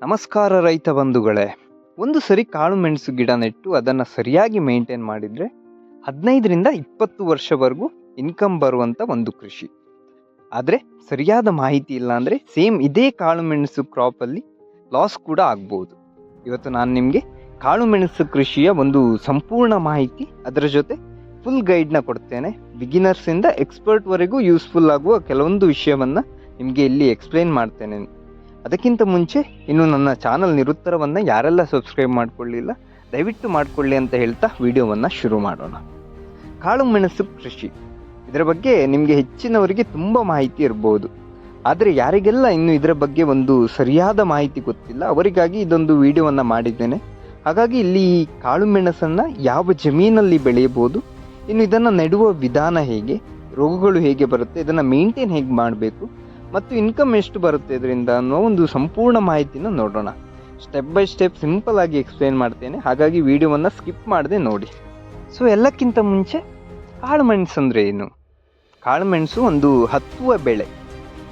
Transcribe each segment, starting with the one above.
ನಮಸ್ಕಾರ ರೈತ ಬಂಧುಗಳೇ. ಒಂದು ಸರಿ ಕಾಳು ಮೆಣಸು ಗಿಡ ನೆಟ್ಟು ಅದನ್ನು ಸರಿಯಾಗಿ ಮೇಂಟೈನ್ ಮಾಡಿದರೆ 15-20 ವರ್ಷವರೆಗೂ ಇನ್ಕಮ್ ಬರುವಂಥ ಒಂದು ಕೃಷಿ. ಆದರೆ ಸರಿಯಾದ ಮಾಹಿತಿ ಇಲ್ಲ ಅಂದರೆ ಸೇಮ್ ಇದೇ ಕಾಳು ಮೆಣಸು ಕ್ರಾಪಲ್ಲಿ ಲಾಸ್ ಕೂಡ ಆಗ್ಬೋದು. ಇವತ್ತು ನಾನು ನಿಮಗೆ ಕಾಳು ಮೆಣಸು ಕೃಷಿಯ ಒಂದು ಸಂಪೂರ್ಣ ಮಾಹಿತಿ, ಅದರ ಜೊತೆ ಫುಲ್ ಗೈಡ್ನ ಕೊಡ್ತೇನೆ. ಬಿಗಿನರ್ಸಿಂದ ಎಕ್ಸ್ಪರ್ಟ್ವರೆಗೂ ಯೂಸ್ಫುಲ್ ಆಗುವ ಕೆಲವೊಂದು ವಿಷಯವನ್ನು ನಿಮಗೆ ಇಲ್ಲಿ ಎಕ್ಸ್ಪ್ಲೈನ್ ಮಾಡ್ತೇನೆ. ಅದಕ್ಕಿಂತ ಮುಂಚೆ ಇನ್ನು ನನ್ನ ಚಾನಲ್ ನಿರುತ್ತರವನ್ನು ಯಾರೆಲ್ಲ ಸಬ್ಸ್ಕ್ರೈಬ್ ಮಾಡಿಕೊಳ್ಳಿಲ್ಲ ದಯವಿಟ್ಟು ಮಾಡಿಕೊಳ್ಳಿ ಅಂತ ಹೇಳ್ತಾ ವಿಡಿಯೋವನ್ನು ಶುರು ಮಾಡೋಣ. ಕಾಳು ಮೆಣಸು ಕೃಷಿ, ಇದರ ಬಗ್ಗೆ ನಿಮಗೆ ಹೆಚ್ಚಿನವರಿಗೆ ತುಂಬ ಮಾಹಿತಿ ಇರ್ಬೋದು. ಆದರೆ ಯಾರಿಗೆಲ್ಲ ಇನ್ನು ಇದರ ಬಗ್ಗೆ ಒಂದು ಸರಿಯಾದ ಮಾಹಿತಿ ಗೊತ್ತಿಲ್ಲ ಅವರಿಗಾಗಿ ಇದೊಂದು ವಿಡಿಯೋವನ್ನು ಮಾಡಿದ್ದೇನೆ. ಹಾಗಾಗಿ ಇಲ್ಲಿ ಈ ಕಾಳು ಮೆಣಸನ್ನು ಯಾವ ಜಮೀನಲ್ಲಿ ಬೆಳೆಯಬಹುದು, ಇನ್ನು ಇದನ್ನು ನೆಡುವ ವಿಧಾನ ಹೇಗೆ, ರೋಗಗಳು ಹೇಗೆ ಬರುತ್ತೆ, ಇದನ್ನು ಮೇಂಟೈನ್ ಹೇಗೆ ಮಾಡಬೇಕು ಮತ್ತು ಇನ್ಕಮ್ ಎಷ್ಟು ಬರುತ್ತೆ ಇದರಿಂದ ಅನ್ನೋ ಒಂದು ಸಂಪೂರ್ಣ ಮಾಹಿತಿನ ನೋಡೋಣ. ಸ್ಟೆಪ್ ಬೈ ಸ್ಟೆಪ್ ಸಿಂಪಲ್ ಆಗಿ ಎಕ್ಸ್ಪ್ಲೇನ್ ಮಾಡ್ತೇನೆ, ಹಾಗಾಗಿ ವಿಡಿಯೋವನ್ನು ಸ್ಕಿಪ್ ಮಾಡದೆ ನೋಡಿ. ಸೊ ಎಲ್ಲಕ್ಕಿಂತ ಮುಂಚೆ ಕಾಳು ಮೆಣಸು ಅಂದರೆ ಏನು? ಕಾಳು ಮೆಣಸು ಒಂದು ಹತ್ತುವ ಬೆಳೆ,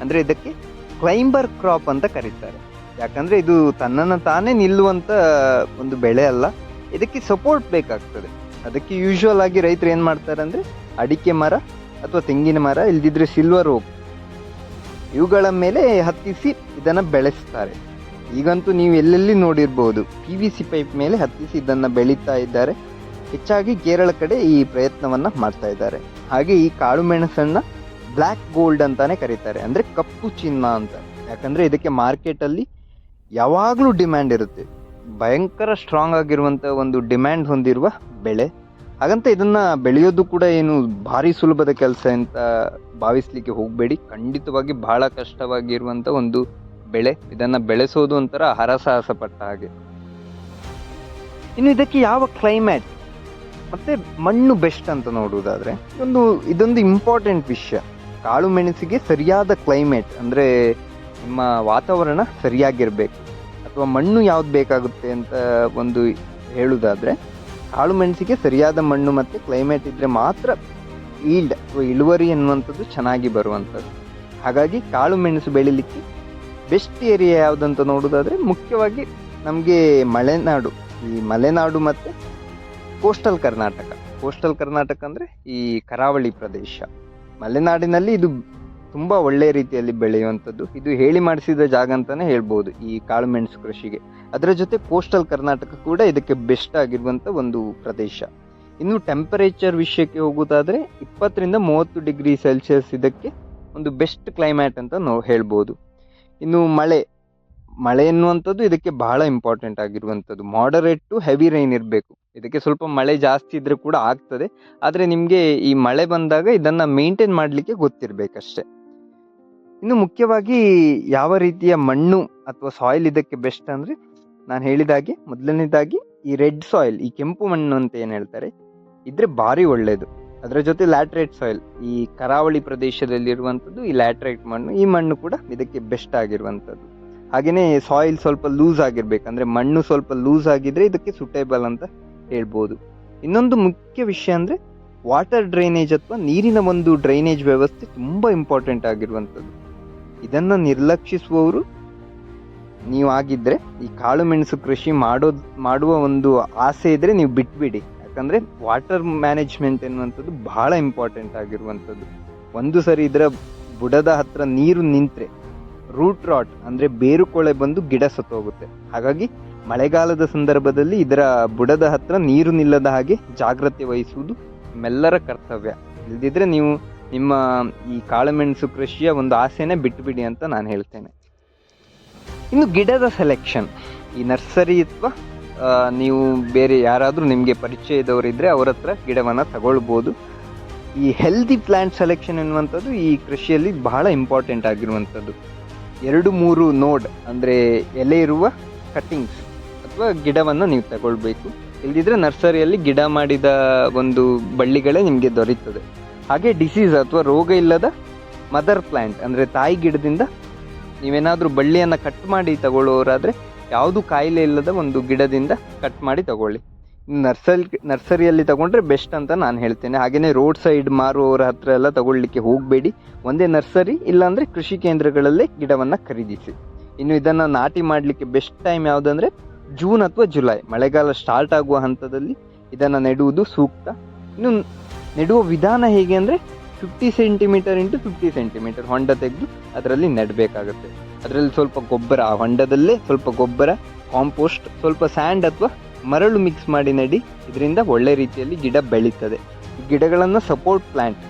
ಅಂದರೆ ಇದಕ್ಕೆ ಕ್ಲೈಂಬರ್ ಕ್ರಾಪ್ ಅಂತ ಕರೀತಾರೆ. ಯಾಕಂದರೆ ಇದು ತನ್ನನ್ನು ತಾನೇ ನಿಲ್ಲುವಂಥ ಒಂದು ಬೆಳೆ ಅಲ್ಲ, ಇದಕ್ಕೆ ಸಪೋರ್ಟ್ ಬೇಕಾಗ್ತದೆ. ಅದಕ್ಕೆ ಯೂಶ್ವಲ್ ಆಗಿ ರೈತರು ಏನು ಮಾಡ್ತಾರೆ ಅಂದರೆ ಅಡಿಕೆ ಮರ ಅಥವಾ ತೆಂಗಿನ ಮರ, ಇಲ್ದಿದ್ರೆ ಸಿಲ್ವರ್ ಓಕ್, ಇವುಗಳ ಮೇಲೆ ಹತ್ತಿಸಿ ಇದನ್ನು ಬೆಳೆಸ್ತಾರೆ. ಈಗಂತೂ ನೀವು ಎಲ್ಲೆಲ್ಲಿ ನೋಡಿರ್ಬೋದು PVC ಪೈಪ್ ಮೇಲೆ ಹತ್ತಿಸಿ ಇದನ್ನು ಬೆಳೀತಾ ಇದ್ದಾರೆ. ಹೆಚ್ಚಾಗಿ ಕೇರಳ ಕಡೆ ಈ ಪ್ರಯತ್ನವನ್ನು ಮಾಡ್ತಾ ಇದ್ದಾರೆ. ಹಾಗೆ ಈ ಕಾಳು ಮೆಣಸನ್ನು ಬ್ಲ್ಯಾಕ್ ಗೋಲ್ಡ್ ಅಂತಾನೆ ಕರೀತಾರೆ, ಅಂದರೆ ಕಪ್ಪು ಚಿನ್ನ ಅಂತ. ಯಾಕಂದರೆ ಇದಕ್ಕೆ ಮಾರ್ಕೆಟಲ್ಲಿ ಯಾವಾಗಲೂ ಡಿಮ್ಯಾಂಡ್ ಇರುತ್ತೆ. ಭಯಂಕರ ಸ್ಟ್ರಾಂಗ್ ಆಗಿರುವಂಥ ಒಂದು ಡಿಮ್ಯಾಂಡ್ ಹೊಂದಿರುವ ಬೆಳೆ. ಹಾಗಂತ ಇದನ್ನು ಬೆಳೆಯೋದು ಕೂಡ ಏನು ಭಾರಿ ಸುಲಭದ ಕೆಲಸ ಅಂತ ಭಾವಿಸ್ಲಿಕ್ಕೆ ಹೋಗಬೇಡಿ. ಖಂಡಿತವಾಗಿ ಬಹಳ ಕಷ್ಟವಾಗಿರುವಂಥ ಒಂದು ಬೆಳೆ. ಇದನ್ನು ಬೆಳೆಸೋದು ಒಂಥರ ಹರಸಾಹಸ ಪಟ್ಟ ಹಾಗೆ. ಇನ್ನು ಇದಕ್ಕೆ ಯಾವ ಕ್ಲೈಮೇಟ್ ಮತ್ತು ಮಣ್ಣು ಬೆಸ್ಟ್ ಅಂತ ನೋಡುವುದಾದರೆ ಇದೊಂದು ಇಂಪಾರ್ಟೆಂಟ್ ವಿಷಯ. ಕಾಳು ಮೆಣಸಿಗೆ ಸರಿಯಾದ ಕ್ಲೈಮೇಟ್ ಅಂದರೆ ನಿಮ್ಮ ವಾತಾವರಣ ಸರಿಯಾಗಿರಬೇಕು, ಅಥವಾ ಮಣ್ಣು ಯಾವ್ದು ಬೇಕಾಗುತ್ತೆ ಅಂತ ಒಂದು ಹೇಳುವುದಾದರೆ ಕಾಳು ಮೆಣಸಿಗೆ ಸರಿಯಾದ ಮಣ್ಣು ಮತ್ತು ಕ್ಲೈಮೇಟ್ ಇದ್ದರೆ ಮಾತ್ರ ಈಲ್ಡ್ ಅಥವಾ ಇಳುವರಿ ಎನ್ನುವಂಥದ್ದು ಚೆನ್ನಾಗಿ ಬರುವಂಥದ್ದು. ಹಾಗಾಗಿ ಕಾಳು ಮೆಣಸು ಬೆಳೀಲಿಕ್ಕೆ ಬೆಸ್ಟ್ ಏರಿಯಾ ಯಾವುದಂತ ನೋಡೋದಾದರೆ ಮುಖ್ಯವಾಗಿ ನಮಗೆ ಮಲೆನಾಡು, ಈ ಮಲೆನಾಡು ಮತ್ತು ಕೋಸ್ಟಲ್ ಕರ್ನಾಟಕ. ಕೋಸ್ಟಲ್ ಕರ್ನಾಟಕ ಅಂದರೆ ಈ ಕರಾವಳಿ ಪ್ರದೇಶ. ಮಲೆನಾಡಿನಲ್ಲಿ ಇದು ತುಂಬ ಒಳ್ಳೆಯ ರೀತಿಯಲ್ಲಿ ಬೆಳೆಯುವಂಥದ್ದು. ಇದು ಹೇಳಿ ಮಾಡಿಸಿದ ಜಾಗ ಅಂತಲೇ ಹೇಳ್ಬೋದು ಈ ಕಾಳು ಮೆಣಸು ಕೃಷಿಗೆ. ಅದರ ಜೊತೆ ಕೋಸ್ಟಲ್ ಕರ್ನಾಟಕ ಕೂಡ ಇದಕ್ಕೆ ಬೆಸ್ಟ್ ಆಗಿರುವಂಥ ಒಂದು ಪ್ರದೇಶ. ಇನ್ನು ಟೆಂಪರೇಚರ್ ವಿಷಯಕ್ಕೆ ಹೋಗೋದಾದರೆ 20-30 ಡಿಗ್ರಿ ಸೆಲ್ಸಿಯಸ್ ಇದಕ್ಕೆ ಒಂದು ಬೆಸ್ಟ್ ಕ್ಲೈಮೇಟ್ ಅಂತ ನಾವು ಹೇಳ್ಬೋದು. ಇನ್ನು ಮಳೆ ಎನ್ನುವಂಥದ್ದು ಇದಕ್ಕೆ ಬಹಳ ಇಂಪಾರ್ಟೆಂಟ್ ಆಗಿರುವಂಥದ್ದು. ಮಾಡರೇಟ್ ಟು ಹೆವಿ ರೈನ್ ಇರಬೇಕು. ಇದಕ್ಕೆ ಸ್ವಲ್ಪ ಮಳೆ ಜಾಸ್ತಿ ಇದ್ದರೆ ಕೂಡ ಆಗ್ತದೆ, ಆದರೆ ನಿಮಗೆ ಈ ಮಳೆ ಬಂದಾಗ ಇದನ್ನು ಮೇಂಟೈನ್ ಮಾಡಲಿಕ್ಕೆ ಗೊತ್ತಿರಬೇಕಷ್ಟೆ. ಇನ್ನು ಮುಖ್ಯವಾಗಿ ಯಾವ ರೀತಿಯ ಮಣ್ಣು ಅಥವಾ ಸಾಯಿಲ್ ಇದಕ್ಕೆ ಬೆಸ್ಟ್ ಅಂದರೆ ನಾನು ಹೇಳಿದಾಗೆ ಮೊದಲನೇದಾಗಿ ಈ ರೆಡ್ ಸಾಯಿಲ್, ಈ ಕೆಂಪು ಮಣ್ಣು ಅಂತ ಏನು ಹೇಳ್ತಾರೆ, ಇದ್ರೆ ಭಾರಿ ಒಳ್ಳೆಯದು. ಅದರ ಜೊತೆ ಲ್ಯಾಟ್ರೈಟ್ ಸಾಯಿಲ್, ಈ ಕರಾವಳಿ ಪ್ರದೇಶದಲ್ಲಿರುವಂಥದ್ದು ಈ ಲ್ಯಾಟ್ರೈಟ್ ಮಣ್ಣು, ಈ ಮಣ್ಣು ಕೂಡ ಇದಕ್ಕೆ ಬೆಸ್ಟ್ ಆಗಿರುವಂಥದ್ದು. ಹಾಗೆಯೇ ಸಾಯಿಲ್ ಸ್ವಲ್ಪ ಲೂಸ್ ಆಗಿರ್ಬೇಕು, ಅಂದರೆ ಮಣ್ಣು ಸ್ವಲ್ಪ ಲೂಸ್ ಆಗಿದ್ರೆ ಇದಕ್ಕೆ ಸುಟೇಬಲ್ ಅಂತ ಹೇಳ್ಬೋದು. ಇನ್ನೊಂದು ಮುಖ್ಯ ವಿಷಯ ಅಂದರೆ ವಾಟರ್ ಡ್ರೈನೇಜ್ ಅಥವಾ ನೀರಿನ ಒಂದು ಡ್ರೈನೇಜ್ ವ್ಯವಸ್ಥೆ ತುಂಬ ಇಂಪಾರ್ಟೆಂಟ್ ಆಗಿರುವಂಥದ್ದು. ಇದನ್ನು ನಿರ್ಲಕ್ಷಿಸುವವರು ನೀವು ಆಗಿದ್ದರೆ ಈ ಕಾಳು ಮೆಣಸು ಕೃಷಿ ಮಾಡುವ ಒಂದು ಆಸೆ ಇದ್ದರೆ ನೀವು ಬಿಟ್ಬಿಡಿ. ಯಾಕಂದರೆ ವಾಟರ್ ಮ್ಯಾನೇಜ್ಮೆಂಟ್ ಎನ್ನುವಂಥದ್ದು ಬಹಳ ಇಂಪಾರ್ಟೆಂಟ್ ಆಗಿರುವಂಥದ್ದು. ಒಂದು ಸರಿ ಇದರ ಬುಡದ ಹತ್ರ ನೀರು ನಿಂತರೆ ರೂಟ್ ರಾಟ್ ಅಂದರೆ ಬೇರುಕೊಳೆ ಬಂದು ಗಿಡ ಸತ್ತೋಗುತ್ತೆ. ಹಾಗಾಗಿ ಮಳೆಗಾಲದ ಸಂದರ್ಭದಲ್ಲಿ ಇದರ ಬುಡದ ಹತ್ರ ನೀರು ನಿಲ್ಲದ ಹಾಗೆ ಜಾಗ್ರತೆ ವಹಿಸುವುದು ನಿಮ್ಮೆಲ್ಲರ ಕರ್ತವ್ಯ. ಇಲ್ಲದಿದ್ದರೆ ನೀವು ನಿಮ್ಮ ಈ ಕಾಳುಮೆಣಸು ಕೃಷಿಯ ಒಂದು ಆಸೆನೇ ಬಿಟ್ಟುಬಿಡಿ ಅಂತ ನಾನು ಹೇಳ್ತೇನೆ. ಇನ್ನು ಗಿಡದ ಸೆಲೆಕ್ಷನ್, ಈ ನರ್ಸರಿ ಅಥವಾ ನೀವು ಬೇರೆ ಯಾರಾದರೂ ನಿಮಗೆ ಪರಿಚಯದವರಿದ್ದರೆ ಅವರ ಹತ್ರ ಗಿಡವನ್ನು ತಗೊಳ್ಬೋದು. ಈ ಹೆಲ್ದಿ ಪ್ಲ್ಯಾಂಟ್ ಸೆಲೆಕ್ಷನ್ ಎನ್ನುವಂಥದ್ದು ಈ ಕೃಷಿಯಲ್ಲಿ ಬಹಳ ಇಂಪಾರ್ಟೆಂಟ್ ಆಗಿರುವಂಥದ್ದು. 2-3 ನೋಡ್ ಅಂದರೆ ಎಲೆ ಇರುವ ಕಟ್ಟಿಂಗ್ಸ್ ಅಥವಾ ಗಿಡವನ್ನು ನೀವು ತಗೊಳ್ಬೇಕು. ಇಲ್ಲದಿದ್ದರೆ ನರ್ಸರಿಯಲ್ಲಿ ಗಿಡ ಮಾಡಿದ ಒಂದು ಬಳ್ಳಿಗಳೇ ನಿಮಗೆ ದೊರೀತದೆ. ಹಾಗೆ ಡಿಸೀಸ್ ಅಥವಾ ರೋಗ ಇಲ್ಲದ ಮದರ್ ಪ್ಲ್ಯಾಂಟ್ ಅಂದರೆ ತಾಯಿ ಗಿಡದಿಂದ ನೀವೇನಾದರೂ ಬಳ್ಳಿಯನ್ನು ಕಟ್ ಮಾಡಿ ತಗೊಳ್ಳೋರಾದರೆ ಯಾವುದು ಕಾಯಿಲೆ ಇಲ್ಲದ ಒಂದು ಗಿಡದಿಂದ ಕಟ್ ಮಾಡಿ ತಗೊಳ್ಳಿ. ನರ್ಸರಿಯಲ್ಲಿ ತಗೊಂಡ್ರೆ ಬೆಸ್ಟ್ ಅಂತ ನಾನು ಹೇಳ್ತೇನೆ. ಹಾಗೆಯೇ ರೋಡ್ ಸೈಡ್ ಮಾರುವವರ ಹತ್ರ ಎಲ್ಲ ತಗೊಳ್ಳಿಕ್ಕೆ ಹೋಗಬೇಡಿ. ಒಂದೇ ನರ್ಸರಿ ಇಲ್ಲಾಂದರೆ ಕೃಷಿ ಕೇಂದ್ರಗಳಲ್ಲೇ ಗಿಡವನ್ನು ಖರೀದಿಸಿ. ಇನ್ನು ಇದನ್ನು ನಾಟಿ ಮಾಡಲಿಕ್ಕೆ ಬೆಸ್ಟ್ ಟೈಮ್ ಯಾವುದಂದರೆ ಜೂನ್ ಅಥವಾ ಜುಲೈ, ಮಳೆಗಾಲ ಸ್ಟಾರ್ಟ್ ಆಗುವ ಹಂತದಲ್ಲಿ ಇದನ್ನು ನೆಡುವುದು ಸೂಕ್ತ. ಇನ್ನು ನೆಡುವ ವಿಧಾನ ಹೇಗೆ ಅಂದರೆ 50 ಸೆಂಟಿಮೀಟರ್ ಇಂಟು 50 ಸೆಂಟಿಮೀಟರ್ ಹೊಂಡ ತೆಗೆದು ಅದರಲ್ಲಿ ನೆಡಬೇಕಾಗುತ್ತೆ. ಅದರಲ್ಲಿ ಸ್ವಲ್ಪ ಗೊಬ್ಬರ, ಆ ಹೊಂಡದಲ್ಲೇ ಸ್ವಲ್ಪ ಗೊಬ್ಬರ, ಕಾಂಪೋಸ್ಟ್, ಸ್ವಲ್ಪ ಸ್ಯಾಂಡ್ ಅಥವಾ ಮರಳು ಮಿಕ್ಸ್ ಮಾಡಿ ನೆಡಿ. ಇದರಿಂದ ಒಳ್ಳೆ ರೀತಿಯಲ್ಲಿ ಗಿಡ ಬೆಳೀತದೆ. ಈ ಗಿಡಗಳನ್ನು ಸಪೋರ್ಟ್ ಪ್ಲ್ಯಾಂಟ್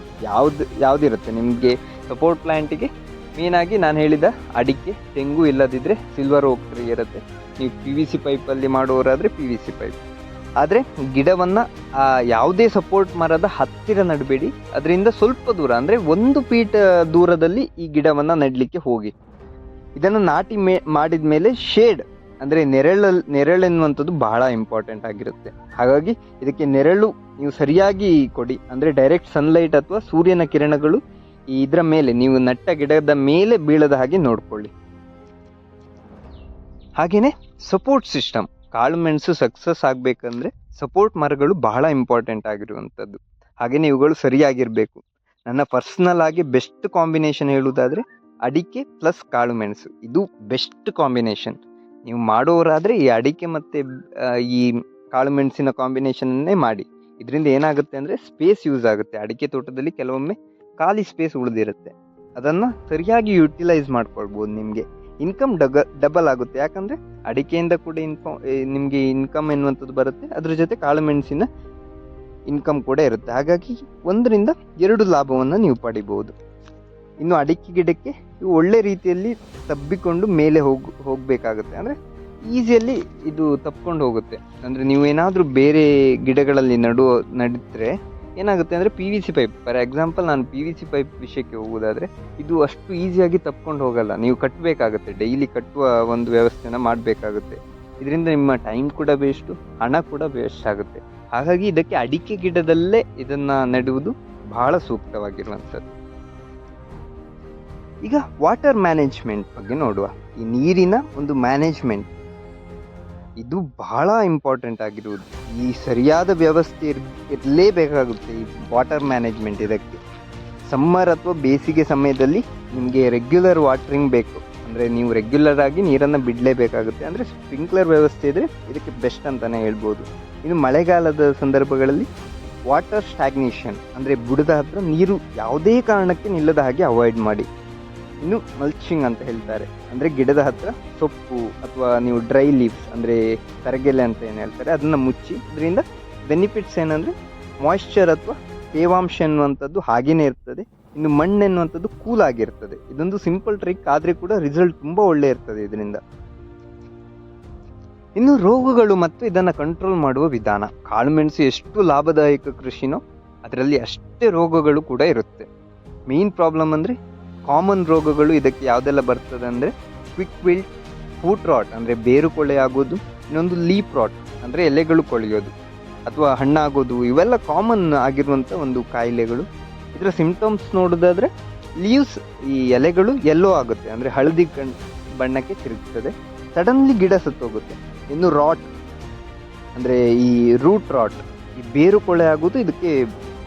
ಯಾವುದಿರುತ್ತೆ ನಿಮಗೆ ಸಪೋರ್ಟ್ ಪ್ಲ್ಯಾಂಟಿಗೆ ಮೇನಾಗಿ ನಾನು ಹೇಳಿದ ಅಡಿಕೆ, ತೆಂಗು, ಇಲ್ಲದಿದ್ದರೆ ಸಿಲ್ವರ್ ಓಕ್ ಟ್ರೀ ಇರುತ್ತೆ. ನೀವು PVC ಪೈಪಲ್ಲಿ ಮಾಡೋರಾದರೆ PVC ಪೈಪ್. ಆದರೆ ಗಿಡವನ್ನು ಯಾವುದೇ ಸಪೋರ್ಟ್ ಮರದ ಹತ್ತಿರ ನಡಬೇಡಿ. ಅದರಿಂದ ಸ್ವಲ್ಪ ದೂರ ಅಂದರೆ 1 ಫೀಟ್ ದೂರದಲ್ಲಿ ಈ ಗಿಡವನ್ನು ನೆಡಲಿಕ್ಕೆ ಹೋಗಿ. ಇದನ್ನು ನಾಟಿ ಮಾಡಿದ ಮೇಲೆ ಶೇಡ್ ಅಂದರೆ ನೆರಳೆನ್ನುವಂಥದ್ದು ಬಹಳ ಇಂಪಾರ್ಟೆಂಟ್ ಆಗಿರುತ್ತೆ. ಹಾಗಾಗಿ ಇದಕ್ಕೆ ನೆರಳು ನೀವು ಸರಿಯಾಗಿ ಕೊಡಿ. ಅಂದರೆ ಡೈರೆಕ್ಟ್ ಸನ್ಲೈಟ್ ಅಥವಾ ಸೂರ್ಯನ ಕಿರಣಗಳು ಇದರ ಮೇಲೆ, ನೀವು ನಟ್ಟ ಗಿಡದ ಮೇಲೆ ಬೀಳದ ಹಾಗೆ ನೋಡ್ಕೊಳ್ಳಿ. ಹಾಗೆಯೇ ಸಪೋರ್ಟ್ ಸಿಸ್ಟಮ್, ಕಾಳು ಮೆಣಸು ಸಕ್ಸಸ್ ಆಗಬೇಕಂದ್ರೆ ಸಪೋರ್ಟ್ ಮರಗಳು ಬಹಳ ಇಂಪಾರ್ಟೆಂಟ್ ಆಗಿರುವಂಥದ್ದು. ಹಾಗೆಯೇ ಇವುಗಳು ಸರಿಯಾಗಿರಬೇಕು. ನನ್ನ ಪರ್ಸ್ನಲ್ ಆಗಿ ಬೆಸ್ಟ್ ಕಾಂಬಿನೇಷನ್ ಹೇಳುವುದಾದರೆ ಅಡಿಕೆ ಪ್ಲಸ್ ಕಾಳು ಮೆಣಸು, ಇದು ಬೆಸ್ಟ್ ಕಾಂಬಿನೇಷನ್. ನೀವು ಮಾಡೋರಾದರೆ ಈ ಅಡಿಕೆ ಮತ್ತು ಈ ಕಾಳು ಮೆಣಸಿನ ಕಾಂಬಿನೇಷನ್ನೇ ಮಾಡಿ. ಇದರಿಂದ ಏನಾಗುತ್ತೆ ಅಂದರೆ ಸ್ಪೇಸ್ ಯೂಸ್ ಆಗುತ್ತೆ. ಅಡಿಕೆ ತೋಟದಲ್ಲಿ ಕೆಲವೊಮ್ಮೆ ಖಾಲಿ ಸ್ಪೇಸ್ ಉಳಿದಿರುತ್ತೆ, ಅದನ್ನು ಸರಿಯಾಗಿ ಯುಟಿಲೈಸ್ ಮಾಡ್ಕೊಳ್ಬೋದು. ನಿಮಗೆ ಇನ್ಕಮ್ ಡಬಲ್ ಆಗುತ್ತೆ. ಯಾಕಂದರೆ ಅಡಿಕೆಯಿಂದ ಕೂಡ ನಿಮಗೆ ಇನ್ಕಮ್ ಎನ್ನುವಂಥದ್ದು ಬರುತ್ತೆ, ಅದ್ರ ಜೊತೆ ಕಾಳು ಮೆಣಸಿನ ಇನ್ಕಮ್ ಕೂಡ ಇರುತ್ತೆ. ಹಾಗಾಗಿ 1ರಿಂದ 2 ಲಾಭವನ್ನು ನೀವು ಪಡಿಬೋದು. ಇನ್ನು ಅಡಿಕೆ ಗಿಡಕ್ಕೆ ಇವು ಒಳ್ಳೆ ರೀತಿಯಲ್ಲಿ ತಬ್ಬಿಕೊಂಡು ಮೇಲೆ ಹೋಗಬೇಕಾಗುತ್ತೆ. ಅಂದರೆ ಈಸಿಯಲ್ಲಿ ಇದು ತಪ್ಕೊಂಡು ಹೋಗುತ್ತೆ. ಅಂದರೆ ನೀವು ಏನಾದರೂ ಬೇರೆ ಗಿಡಗಳಲ್ಲಿ ನಡಿದ್ರೆ ಏನಾಗುತ್ತೆ ಅಂದರೆ PVC ಪೈಪ್, ಫಾರ್ ಎಕ್ಸಾಂಪಲ್ ನಾನು PVC ಪೈಪ್ ವಿಷಯಕ್ಕೆ ಹೋಗೋದಾದರೆ ಇದು ಅಷ್ಟು ಈಸಿಯಾಗಿ ತಪ್ಕೊಂಡು ಹೋಗಲ್ಲ. ನೀವು ಕಟ್ಟಬೇಕಾಗುತ್ತೆ, ಡೈಲಿ ಕಟ್ಟುವ ಒಂದು ವ್ಯವಸ್ಥೆನ ಮಾಡಬೇಕಾಗುತ್ತೆ. ಇದರಿಂದ ನಿಮ್ಮ ಟೈಮ್ ಕೂಡ ವೇಸ್ಟು, ಹಣ ಕೂಡ ವೇಸ್ಟ್ ಆಗುತ್ತೆ. ಹಾಗಾಗಿ ಇದಕ್ಕೆ ಅಡಿಕೆ ಗಿಡದಲ್ಲೇ ಇದನ್ನು ನೆಡುವುದು ಬಹಳ ಸೂಕ್ತವಾಗಿರುವಂಥದ್ದು. ಈಗ ವಾಟರ್ ಮ್ಯಾನೇಜ್ಮೆಂಟ್ ಬಗ್ಗೆ ನೋಡುವ. ಈ ನೀರಿನ ಒಂದು ಮ್ಯಾನೇಜ್ಮೆಂಟ್ ಇದು ಬಹಳ ಇಂಪಾರ್ಟೆಂಟ್ ಆಗಿರುವುದು. ಈ ಸರಿಯಾದ ವ್ಯವಸ್ಥೆ ಇರಲೇಬೇಕಾಗುತ್ತೆ ಈ ವಾಟರ್ ಮ್ಯಾನೇಜ್ಮೆಂಟ್. ಇದಕ್ಕೆ ಸಮ್ಮರ್ ಅಥವಾ ಬೇಸಿಗೆ ಸಮಯದಲ್ಲಿ ನಿಮಗೆ ರೆಗ್ಯುಲರ್ ವಾಟರಿಂಗ್ ಬೇಕು. ಅಂದರೆ ನೀವು ರೆಗ್ಯುಲರ್ ಆಗಿ ನೀರನ್ನು ಬಿಡಲೇಬೇಕಾಗುತ್ತೆ. ಅಂದರೆ ಸ್ಪ್ರಿಂಕ್ಲರ್ ವ್ಯವಸ್ಥೆ ಇದ್ದರೆ ಇದಕ್ಕೆ ಬೆಸ್ಟ್ ಅಂತಲೇ ಹೇಳ್ಬೋದು. ಇನ್ನು ಮಳೆಗಾಲದ ಸಂದರ್ಭಗಳಲ್ಲಿ ವಾಟರ್ ಸ್ಟ್ಯಾಗ್ನೇಷನ್ ಅಂದರೆ ಬುಡದ ಹತ್ರ ನೀರು ಯಾವುದೇ ಕಾರಣಕ್ಕೆ ನಿಲ್ಲದ ಹಾಗೆ ಅವಾಯ್ಡ್ ಮಾಡಿ. ಇನ್ನು ಮಲ್ಚಿಂಗ್ ಅಂತ ಹೇಳ್ತಾರೆ, ಅಂದರೆ ಗಿಡದ ಹತ್ರ ಸೊಪ್ಪು ಅಥವಾ ನೀವು ಡ್ರೈ ಲೀವ್ಸ್ ಅಂದರೆ ತರಗೆಲೆ ಅಂತ ಏನು ಹೇಳ್ತಾರೆ ಅದನ್ನು ಮುಚ್ಚಿ. ಇದರಿಂದ ಬೆನಿಫಿಟ್ಸ್ ಏನಂದರೆ ಮಾಯಿಶ್ಚರ್ ಅಥವಾ ತೇವಾಂಶ ಎನ್ನುವಂಥದ್ದು ಹಾಗೇನೇ ಇರ್ತದೆ. ಇನ್ನು ಮಣ್ಣು ಎನ್ನುವಂಥದ್ದು ಕೂಲ್ ಆಗಿರ್ತದೆ. ಇದೊಂದು ಸಿಂಪಲ್ ಟ್ರಿಕ್, ಆದರೆ ಕೂಡ ರಿಸಲ್ಟ್ ತುಂಬ ಒಳ್ಳೆ ಇರ್ತದೆ ಇದರಿಂದ. ಇನ್ನು ರೋಗಗಳು ಮತ್ತು ಇದನ್ನು ಕಂಟ್ರೋಲ್ ಮಾಡುವ ವಿಧಾನ. ಕಾಳುಮೆಣಸು ಎಷ್ಟು ಲಾಭದಾಯಕ ಕೃಷಿನೋ ಅದರಲ್ಲಿ ಅಷ್ಟೇ ರೋಗಗಳು ಕೂಡ ಇರುತ್ತೆ. ಮೇನ್ ಪ್ರಾಬ್ಲಮ್ ಅಂದರೆ ಕಾಮನ್ ರೋಗಗಳು ಇದಕ್ಕೆ ಯಾವುದೆಲ್ಲ ಬರ್ತದೆ ಅಂದರೆ ಕ್ವಿಕ್ ವಿಲ್ಟ್, ಫೂಟ್ ರಾಟ್ ಅಂದರೆ ಬೇರು ಕೊಳೆ ಆಗೋದು, ಇನ್ನೊಂದು ಲೀಪ್ ರಾಟ್ ಅಂದರೆ ಎಲೆಗಳು ಕೊಳೆಯೋದು ಅಥವಾ ಹಣ್ಣಾಗೋದು. ಇವೆಲ್ಲ ಕಾಮನ್ ಆಗಿರುವಂಥ ಒಂದು ಕಾಯಿಲೆಗಳು. ಇದರ ಸಿಂಪ್ಟಮ್ಸ್ ನೋಡೋದಾದರೆ ಲೀವ್ಸ್, ಈ ಎಲೆಗಳು ಯೆಲ್ಲೋ ಆಗುತ್ತೆ, ಅಂದರೆ ಹಳದಿ ಬಣ್ಣಕ್ಕೆ ತಿರುಗ್ತದೆ. ಸಡನ್ಲಿ ಗಿಡ ಸತ್ತೋಗುತ್ತೆ. ಇನ್ನು ರಾಟ್ ಅಂದರೆ ಈ ರೂಟ್ ರಾಟ್, ಈ ಬೇರು ಕೊಳೆ ಆಗೋದು ಇದಕ್ಕೆ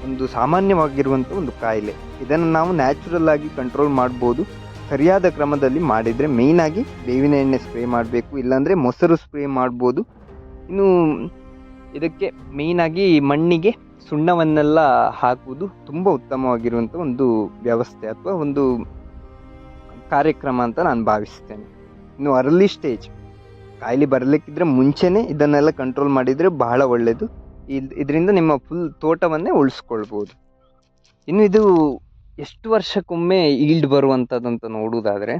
ಒಂದು ಸಾಮಾನ್ಯವಾಗಿರುವಂಥ ಒಂದು ಕಾಯಿಲೆ. ಇದನ್ನು ನಾವು ನ್ಯಾಚುರಲ್ ಆಗಿ ಕಂಟ್ರೋಲ್ ಮಾಡ್ಬೋದು ಸರಿಯಾದ ಕ್ರಮದಲ್ಲಿ ಮಾಡಿದರೆ. ಮೇಯ್ನಾಗಿ ಬೇವಿನ ಎಣ್ಣೆ ಸ್ಪ್ರೇ ಮಾಡಬೇಕು, ಇಲ್ಲಾಂದರೆ ಮೊಸರು ಸ್ಪ್ರೇ ಮಾಡ್ಬೋದು. ಇನ್ನು ಇದಕ್ಕೆ ಮೇಯ್ನಾಗಿ ಮಣ್ಣಿಗೆ ಸುಣ್ಣವನ್ನೆಲ್ಲ ಹಾಕುವುದು ತುಂಬ ಉತ್ತಮವಾಗಿರುವಂಥ ಒಂದು ವ್ಯವಸ್ಥೆ ಅಥವಾ ಒಂದು ಕಾರ್ಯಕ್ರಮ ಅಂತ ನಾನು ಭಾವಿಸ್ತೇನೆ. ಇನ್ನು ಅರ್ಲಿ ಸ್ಟೇಜ್, ಕಾಯಿಲೆ ಬರಲಿಕ್ಕಿದ್ರೆ ಮುಂಚೆನೇ ಇದನ್ನೆಲ್ಲ ಕಂಟ್ರೋಲ್ ಮಾಡಿದರೆ ಬಹಳ ಒಳ್ಳೆಯದು. ಇದರಿಂದ ನಿಮ್ಮ ಫುಲ್ ತೋಟವನ್ನೇ ಉಳಿಸ್ಕೊಳ್ಬೋದು. ಇನ್ನು ಇದು ಎಷ್ಟು ವರ್ಷಕ್ಕೊಮ್ಮೆ ಈಲ್ಡ್ ಬರುವಂಥದ್ದಂತ ನೋಡುವುದಾದರೆ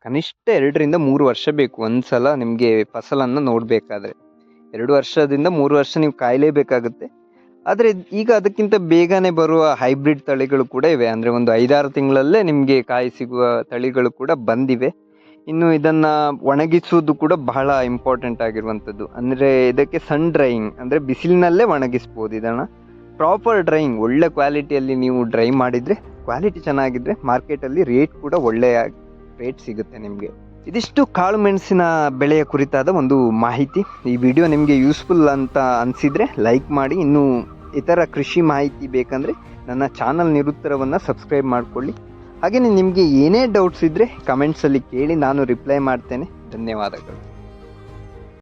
ಕನಿಷ್ಠ 2ರಿಂದ 3 ವರ್ಷ ಬೇಕು ಒಂದ್ಸಲ ನಿಮಗೆ ಫಸಲನ್ನು ನೋಡಬೇಕಾದ್ರೆ. 2 ವರ್ಷದಿಂದ 3 ವರ್ಷ ನೀವು ಕಾಯಲೇಬೇಕಾಗುತ್ತೆ. ಆದರೆ ಈಗ ಅದಕ್ಕಿಂತ ಬೇಗನೆ ಬರುವ ಹೈಬ್ರಿಡ್ ತಳಿಗಳು ಕೂಡ ಇವೆ. ಅಂದರೆ ಒಂದು 5-6 ತಿಂಗಳಲ್ಲೇ ನಿಮಗೆ ಕಾಯಿ ಸಿಗುವ ತಳಿಗಳು ಕೂಡ ಬಂದಿವೆ. ಇನ್ನು ಇದನ್ನು ಒಣಗಿಸುವುದು ಕೂಡ ಬಹಳ ಇಂಪಾರ್ಟೆಂಟ್ ಆಗಿರುವಂಥದ್ದು. ಅಂದರೆ ಇದಕ್ಕೆ ಸನ್ ಡ್ರೈಯಿಂಗ್ ಅಂದರೆ ಬಿಸಿಲಿನಲ್ಲೇ ಒಣಗಿಸ್ಬೋದು. ಇದನ್ನು ಪ್ರಾಪರ್ ಡ್ರೈಯಿಂಗ್, ಒಳ್ಳೆ ಕ್ವಾಲಿಟಿಯಲ್ಲಿ ನೀವು ಡ್ರೈ ಮಾಡಿದರೆ, ಕ್ವಾಲಿಟಿ ಚೆನ್ನಾಗಿದ್ದರೆ ಮಾರ್ಕೆಟಲ್ಲಿ ರೇಟ್ ಕೂಡ ಒಳ್ಳೆಯ ರೇಟ್ ಸಿಗುತ್ತೆ ನಿಮಗೆ. ಇದಿಷ್ಟು ಕಾಳು ಮೆಣಸಿನ ಬೆಳೆಯ ಕುರಿತಾದ ಒಂದು ಮಾಹಿತಿ. ಈ ವಿಡಿಯೋ ನಿಮಗೆ ಯೂಸ್ಫುಲ್ ಅಂತ ಅನಿಸಿದರೆ ಲೈಕ್ ಮಾಡಿ. ಇನ್ನು ಇತರ ಕೃಷಿ ಮಾಹಿತಿ ಬೇಕಂದರೆ ನನ್ನ ಚಾನಲ್ ನಿರುತ್ತರವನ್ನು ಸಬ್ಸ್ಕ್ರೈಬ್ ಮಾಡಿಕೊಳ್ಳಿ. ಹಾಗೆಯೇ ನಿಮಗೆ ಏನೇ ಡೌಟ್ಸ್ ಇದ್ದರೆ ಕಮೆಂಟ್ಸಲ್ಲಿ ಕೇಳಿ, ನಾನು ರಿಪ್ಲೈ ಮಾಡ್ತೇನೆ. ಧನ್ಯವಾದಗಳು.